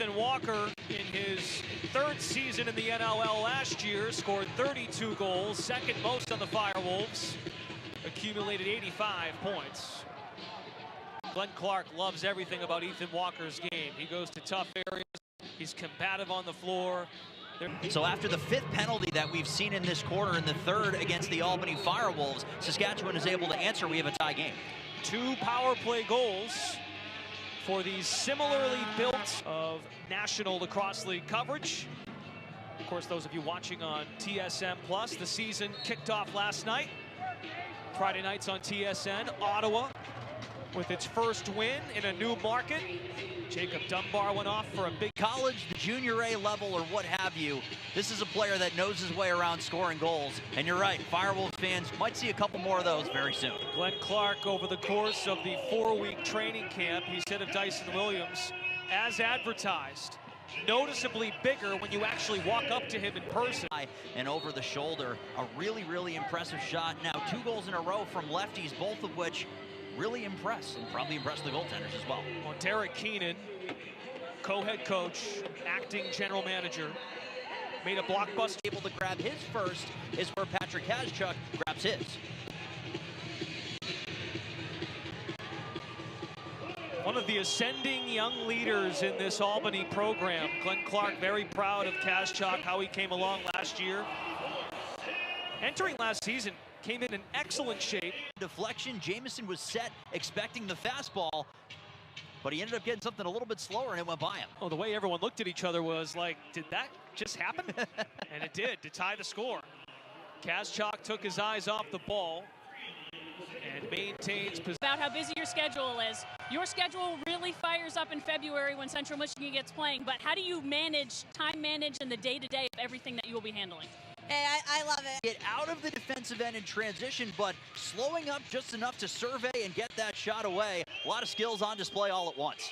Ethan Walker, in his third season in the NLL last year, scored 32 goals, second most on the Firewolves, accumulated 85 points. Glenn Clark loves everything about Ethan Walker's game. He goes to tough areas, he's combative on the floor. So after the fifth penalty that we've seen in this quarter and the third against the Albany Firewolves, Saskatchewan is able to answer. We have a tie game. 2 power play goals for the similarly built of National Lacrosse League coverage. Of course, those of you watching on TSN Plus, the season kicked off last night. Friday nights on TSN, Ottawa with its first win in a new market. Jacob Dunbar went off for a big college, the junior A level, or what have you. This is a player that knows his way around scoring goals. And you're right, Firewolves fans might see a couple more of those very soon. Glenn Clark, over the course of the 4-week training camp, he said of Dyson Williams, as advertised, noticeably bigger when you actually walk up to him in person. And over the shoulder, a really, really impressive shot. Now 2 goals in a row from lefties, both of which really impressed, and probably impressed the goaltenders as well. Well, Derek Keenan, co-head coach, acting general manager, made a blockbuster. Able to grab his first is where Patrick Kazchuk grabs his. One of the ascending young leaders in this Albany program. Glenn Clark very proud of Kazchuk, how he came along last year. Entering last season, came in excellent shape. Deflection, Jamison was set, expecting the fastball, but he ended up getting something a little bit slower and it went by him. Oh, the way everyone looked at each other was like, did that just happen? And it did, to tie the score. Kazchuk took his eyes off the ball and maintains possession. About how busy your schedule is. Your schedule really fires up in February when Central Michigan gets playing, but how do you manage, time manage, and the day-to-day of everything that you will be handling? Hey, I love it. Get out of the defensive end in transition, but slowing up just enough to survey and get that shot away. A lot of skills on display all at once.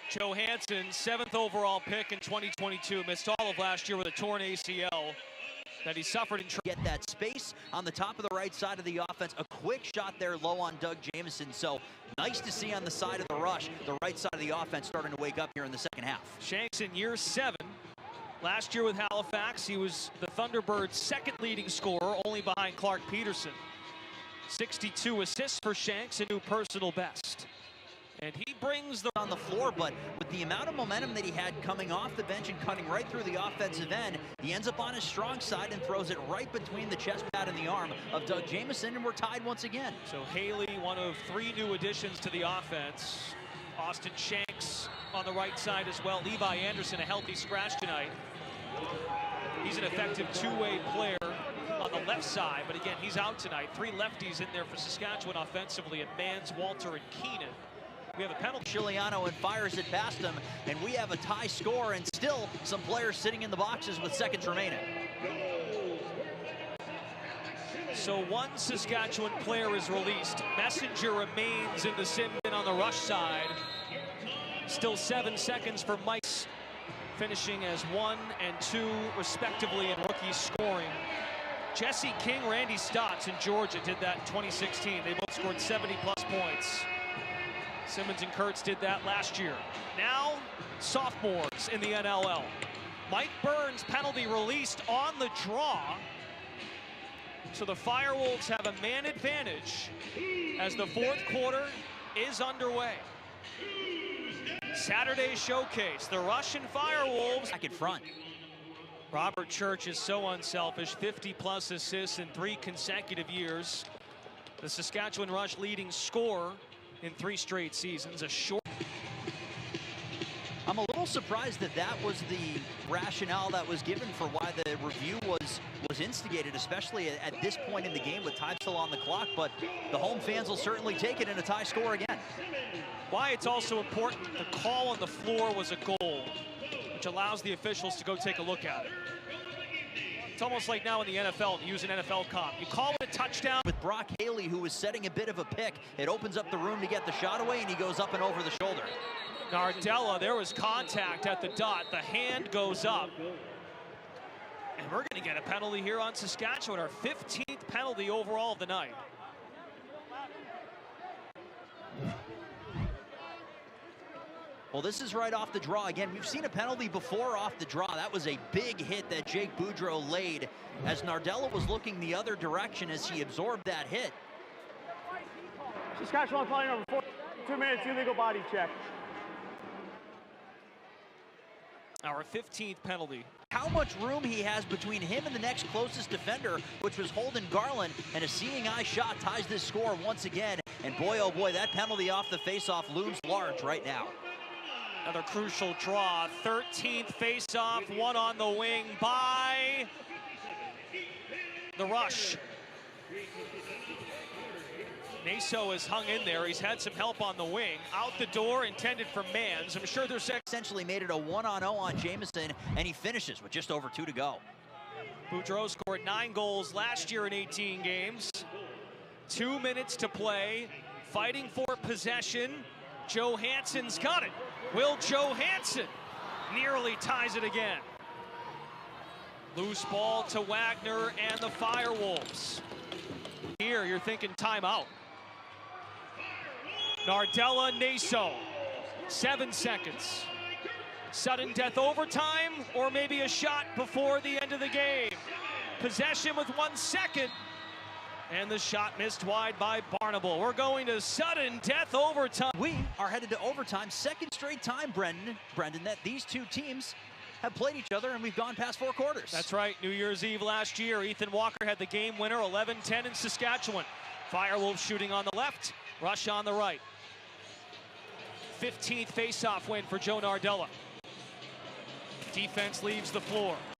Johansson, 7th overall pick in 2022, missed all of last year with a torn ACL that he suffered in get that space on the top of the right side of the offense. A quick shot there low on Doug Jamison. So nice to see on the side of the rush, the right side of the offense starting to wake up here in the second half. Shanks in year 7. Last year with Halifax, he was the Thunderbirds' second leading scorer, only behind Clark Peterson. 62 assists for Shanks, a new personal best. And he brings the on the floor, but with the amount of momentum that he had coming off the bench and cutting right through the offensive end, he ends up on his strong side and throws it right between the chest pad and the arm of Doug Jamison, and we're tied once again. So Haley, one of 3 new additions to the offense. Austin Shanks on the right side as well. Levi Anderson, a healthy scratch tonight. He's an effective 2-way player on the left side, but again, he's out tonight. 3 lefties in there for Saskatchewan offensively, at Mans, Walter, and Keenan. We have a penalty. Chiliano and fires it past him, and we have a tie score, and still some players sitting in the boxes with seconds remaining. So 1 Saskatchewan player is released. Messenger remains in the sim bin on the rush side. Still 7 seconds for Mike's, finishing as 1 and 2 respectively in rookie scoring. Jesse King, Randy Stotts in Georgia did that in 2016. They both scored 70-plus points. Simmons and Kurtz did that last year. Now, sophomores in the NLL. Mike Burns, penalty released on the draw. So the Firewolves have a man advantage as the 4th quarter is underway. Saturday showcase, the Russian Firewolves. Back in front. Robert Church is so unselfish, 50-plus assists in 3 consecutive years. The Saskatchewan Rush leading scorer in 3 straight seasons. A short. I'm a little surprised that that was the rationale that was given for why the review was instigated, especially at this point in the game with time still on the clock, but the home fans will certainly take it in a tie score again. Why it's also important, the call on the floor was a goal, which allows the officials to go take a look at it. It's almost like now in the NFL, use an NFL comp. You call it a touchdown. With Brock Haley, who was setting a bit of a pick, it opens up the room to get the shot away, and he goes up and over the shoulder. Nardella, there was contact at the dot. The hand goes up. And we're going to get a penalty here on Saskatchewan, our 15th penalty overall of the night. Well, this is right off the draw. Again, we've seen a penalty before off the draw. That was a big hit that Jake Boudreau laid as Nardella was looking the other direction as he absorbed that hit. Saskatchewan calling number 4, 2 minutes, illegal body check. Our 15th penalty. How much room he has between him and the next closest defender, which was Holden Garland, and a seeing eye shot ties this score once again. And boy, oh boy, that penalty off the faceoff looms large right now. Another crucial draw. 13th faceoff, one on the wing by the Rush. Naso has hung in there. He's had some help on the wing. Out the door, intended for Mans. I'm sure there's essentially made it a 1-on-0 on Jamison, and he finishes with just over 2 to go. Boudreau scored 9 goals last year in 18 games. 2 minutes to play. Fighting for possession. Johansson's got it. Will Johansson nearly ties it again. Loose ball to Wagner and the Firewolves. Here, you're thinking timeout. Nardella, Naso, 7 seconds. Sudden death overtime, or maybe a shot before the end of the game. Possession with 1 second, and the shot missed wide by Barnable. We're going to sudden death overtime. We are headed to overtime, second straight time, Brendan, that these two teams have played each other, and we've gone past 4 quarters. That's right. New Year's Eve last year, Ethan Walker had the game winner, 11-10 in Saskatchewan. Firewolves shooting on the left, Rush on the right. 15th faceoff win for Joe Nardella. Defense leaves the floor.